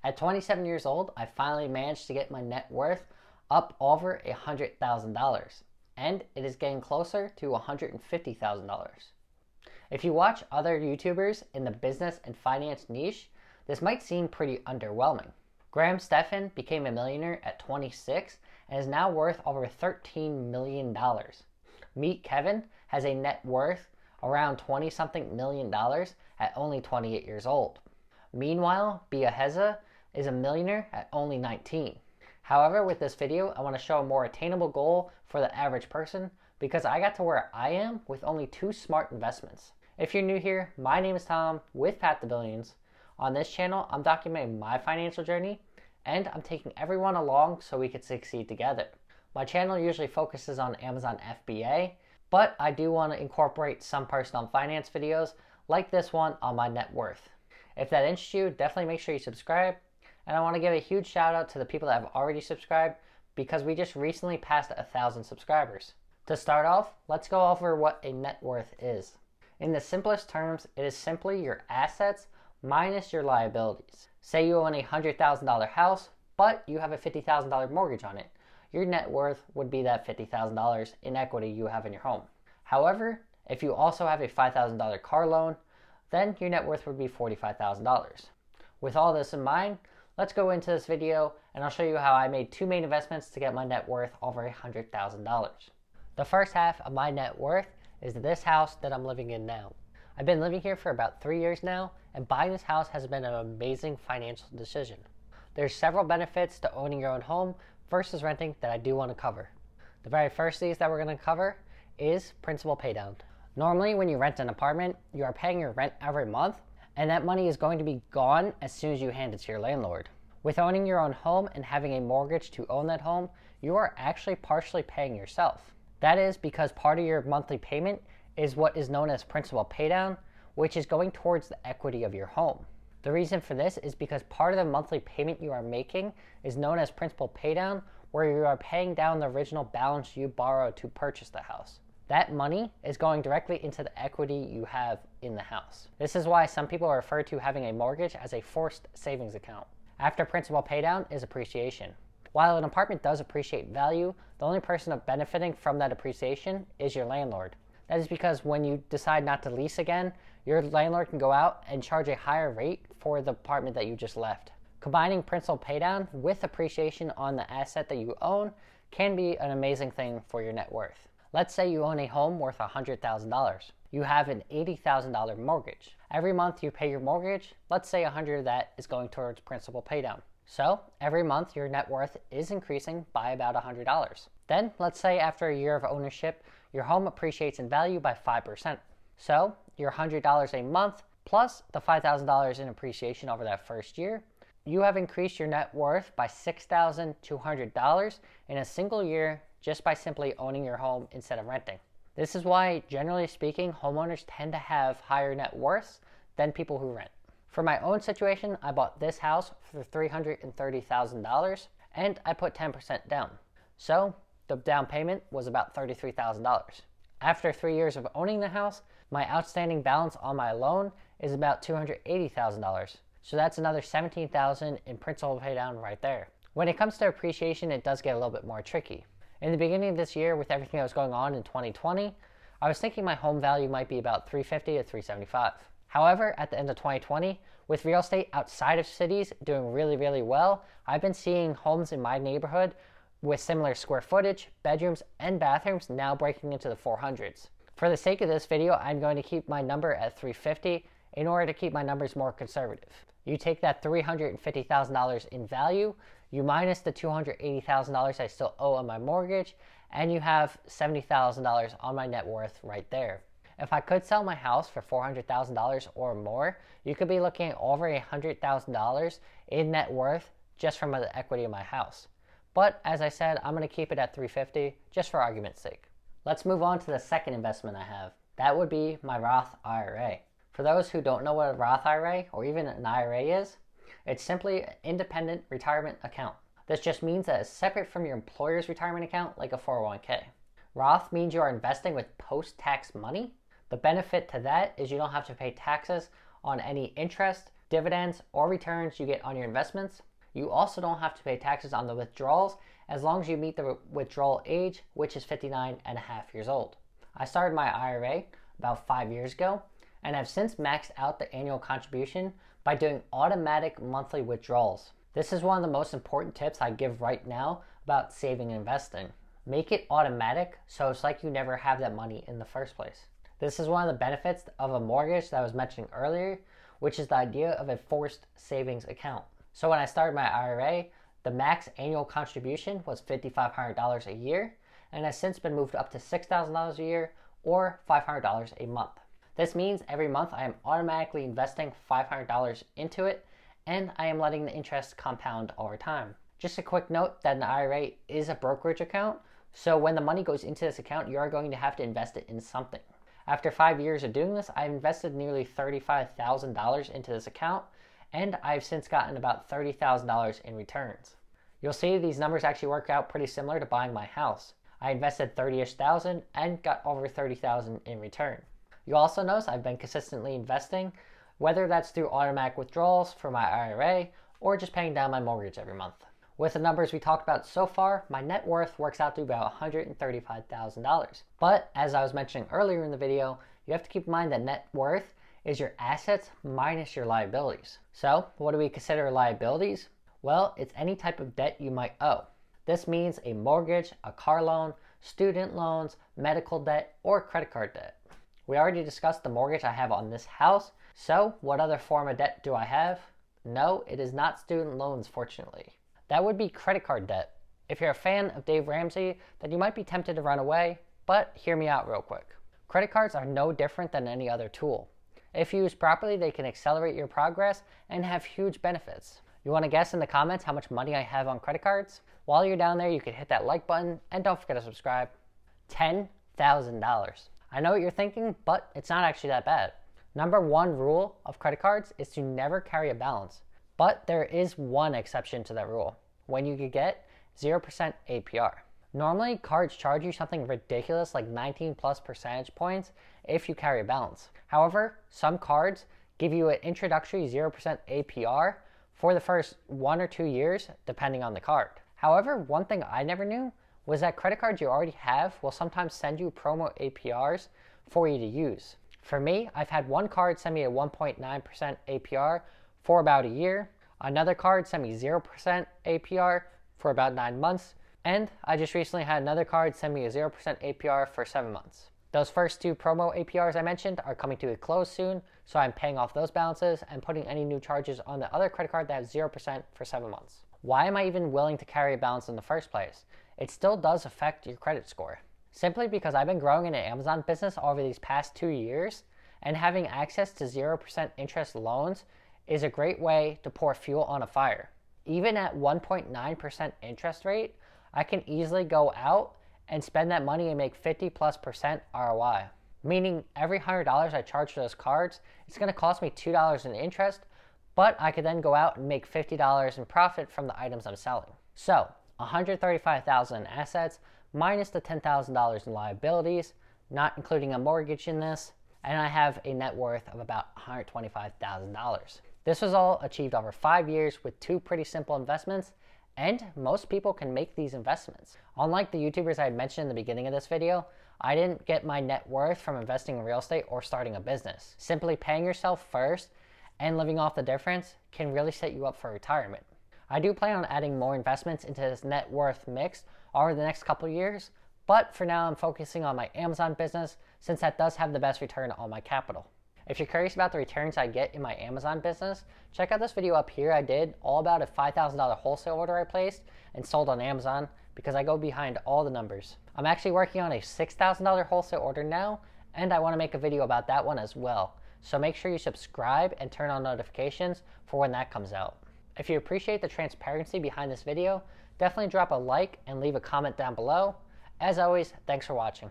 At 27 years old, I finally managed to get my net worth up over $100,000, and it is getting closer to $150,000. If you watch other YouTubers in the business and finance niche, this might seem pretty underwhelming. Graham Stephan became a millionaire at 26 and is now worth over $13 million. Meet Kevin has a net worth around 20-something million dollars at only 28 years old. Meanwhile, Biaheza is a millionaire at only 19. However, with this video, I want to show a more attainable goal for the average person because I got to where I am with only 2 smart investments. If you're new here, my name is Tom with Path to Billions. On this channel, I'm documenting my financial journey and I'm taking everyone along so we can succeed together. My channel usually focuses on Amazon FBA, but I do want to incorporate some personal finance videos like this one on my net worth. If that interests you, definitely make sure you subscribe. And I want to give a huge shout out to the people that have already subscribed because we just recently passed 1,000 subscribers. To start off, let's go over what a net worth is. In the simplest terms, it is simply your assets minus your liabilities. Say you own a $100,000 house, but you have a $50,000 mortgage on it. Your net worth would be that $50,000 in equity you have in your home. However, if you also have a $5,000 car loan, then your net worth would be $45,000. With all this in mind, let's go into this video and I'll show you how I made 2 main investments to get my net worth over $100,000. The first half of my net worth is this house that I'm living in now. I've been living here for about 3 years now, and buying this house has been an amazing financial decision. There's several benefits to owning your own home versus renting that I do want to cover. The very first of these that we're going to cover is principal paydown. Normally when you rent an apartment, you are paying your rent every month, and that money is going to be gone as soon as you hand it to your landlord. With owning your own home and having a mortgage to own that home, you are actually partially paying yourself. That is because part of your monthly payment is what is known as principal paydown, which is going towards the equity of your home. The reason for this is because part of the monthly payment you are making is known as principal paydown, where you are paying down the original balance you borrowed to purchase the house. That money is going directly into the equity you have in the house. This is why some people refer to having a mortgage as a forced savings account. After principal paydown is appreciation. While an apartment does appreciate value, the only person benefiting from that appreciation is your landlord. That is because when you decide not to lease again, your landlord can go out and charge a higher rate for the apartment that you just left. Combining principal paydown with appreciation on the asset that you own can be an amazing thing for your net worth. Let's say you own a home worth $100,000. You have an $80,000 mortgage. Every month you pay your mortgage, let's say $100 of that is going towards principal paydown. So every month your net worth is increasing by about $100. Then let's say after a year of ownership, your home appreciates in value by 5%. So your $100 a month plus the $5,000 in appreciation over that first year, you have increased your net worth by $6,200 in a single year just by simply owning your home instead of renting. This is why, generally speaking, homeowners tend to have higher net worths than people who rent. For my own situation, I bought this house for $330,000 and I put 10% down. So the down payment was about $33,000. After 3 years of owning the house, my outstanding balance on my loan is about $280,000. So that's another $17,000 in principal paydown right there. When it comes to appreciation, it does get a little bit more tricky. In the beginning of this year, with everything that was going on in 2020, I was thinking my home value might be about $350,000 to $375,000. However, at the end of 2020, with real estate outside of cities doing really well, I've been seeing homes in my neighborhood with similar square footage, bedrooms, and bathrooms now breaking into the 400s. For the sake of this video, I'm going to keep my number at $350,000 in order to keep my numbers more conservative. You take that $350,000 in value, you minus the $280,000 I still owe on my mortgage, and you have $70,000 on my net worth right there. If I could sell my house for $400,000 or more, you could be looking at over $100,000 in net worth just from the equity of my house. But as I said, I'm going to keep it at $350,000 just for argument's sake. Let's move on to the second investment I have. That would be my Roth IRA. For those who don't know what a Roth IRA or even an IRA is, it's simply an independent retirement account. This just means that it's separate from your employer's retirement account like a 401k. Roth means you are investing with post-tax money. The benefit to that is you don't have to pay taxes on any interest, dividends, or returns you get on your investments. You also don't have to pay taxes on the withdrawals as long as you meet the withdrawal age, which is 59.5 years old. I started my IRA about 5 years ago, and I've since maxed out the annual contribution by doing automatic monthly withdrawals. This is one of the most important tips I give right now about saving and investing. Make it automatic so it's like you never have that money in the first place. This is one of the benefits of a mortgage that I was mentioning earlier, which is the idea of a forced savings account. So when I started my IRA, the max annual contribution was $5,500 a year, and has since been moved up to $6,000 a year or $500 a month. This means every month I am automatically investing $500 into it, and I am letting the interest compound over time. Just a quick note that an IRA is a brokerage account, so when the money goes into this account, you are going to have to invest it in something. After 5 years of doing this, I've invested nearly $35,000 into this account, and I've since gotten about $30,000 in returns. You'll see these numbers actually work out pretty similar to buying my house. I invested $30-ish thousand and got over $30,000 in return. You'll also notice I've been consistently investing, whether that's through automatic withdrawals for my IRA or just paying down my mortgage every month. With the numbers we talked about so far, my net worth works out to about $135,000. But as I was mentioning earlier in the video, you have to keep in mind that net worth is your assets minus your liabilities. So what do we consider liabilities? Well, it's any type of debt you might owe. This means a mortgage, a car loan, student loans, medical debt, or credit card debt. We already discussed the mortgage I have on this house, so what other form of debt do I have? No, it is not student loans, fortunately. That would be credit card debt. If you're a fan of Dave Ramsey, then you might be tempted to run away, but hear me out real quick. Credit cards are no different than any other tool. If used properly, they can accelerate your progress and have huge benefits. You want to guess in the comments how much money I have on credit cards? While you're down there, you can hit that like button and don't forget to subscribe. $10,000. I know what you're thinking, but it's not actually that bad. Number one rule of credit cards is to never carry a balance. But there is one exception to that rule, when you could get 0% APR. Normally, cards charge you something ridiculous like 19 plus percentage points if you carry a balance. However, some cards give you an introductory 0% APR for the first 1 or 2 years, depending on the card. However, one thing I never knew was that credit cards you already have will sometimes send you promo APRs for you to use. For me, I've had one card send me a 1.9% APR for about a year. Another card sent me 0% APR for about 9 months. And I just recently had another card send me a 0% APR for 7 months. Those first two promo APRs I mentioned are coming to a close soon, so I'm paying off those balances and putting any new charges on the other credit card that has 0% for 7 months. Why am I even willing to carry a balance in the first place? It still does affect your credit score. Simply because I've been growing in an Amazon business over these past 2 years, and having access to 0% interest loans is a great way to pour fuel on a fire. Even at 1.9% interest rate, I can easily go out and spend that money and make 50+% ROI. Meaning every $100 I charge for those cards, it's going to cost me $2 in interest, but I could then go out and make $50 in profit from the items I'm selling. So $135,000 in assets minus the $10,000 in liabilities, not including a mortgage in this, and I have a net worth of about $125,000. This was all achieved over 5 years with 2 pretty simple investments, and most people can make these investments. Unlike the YouTubers I had mentioned in the beginning of this video, I didn't get my net worth from investing in real estate or starting a business. Simply paying yourself first and living off the difference can really set you up for retirement. I do plan on adding more investments into this net worth mix over the next couple years, but for now I'm focusing on my Amazon business since that does have the best return on my capital. If you're curious about the returns I get in my Amazon business, check out this video up here I did all about a $5,000 wholesale order I placed and sold on Amazon because I go behind all the numbers. I'm actually working on a $6,000 wholesale order now, and I want to make a video about that one as well. So make sure you subscribe and turn on notifications for when that comes out. If you appreciate the transparency behind this video, definitely drop a like and leave a comment down below. As always, thanks for watching.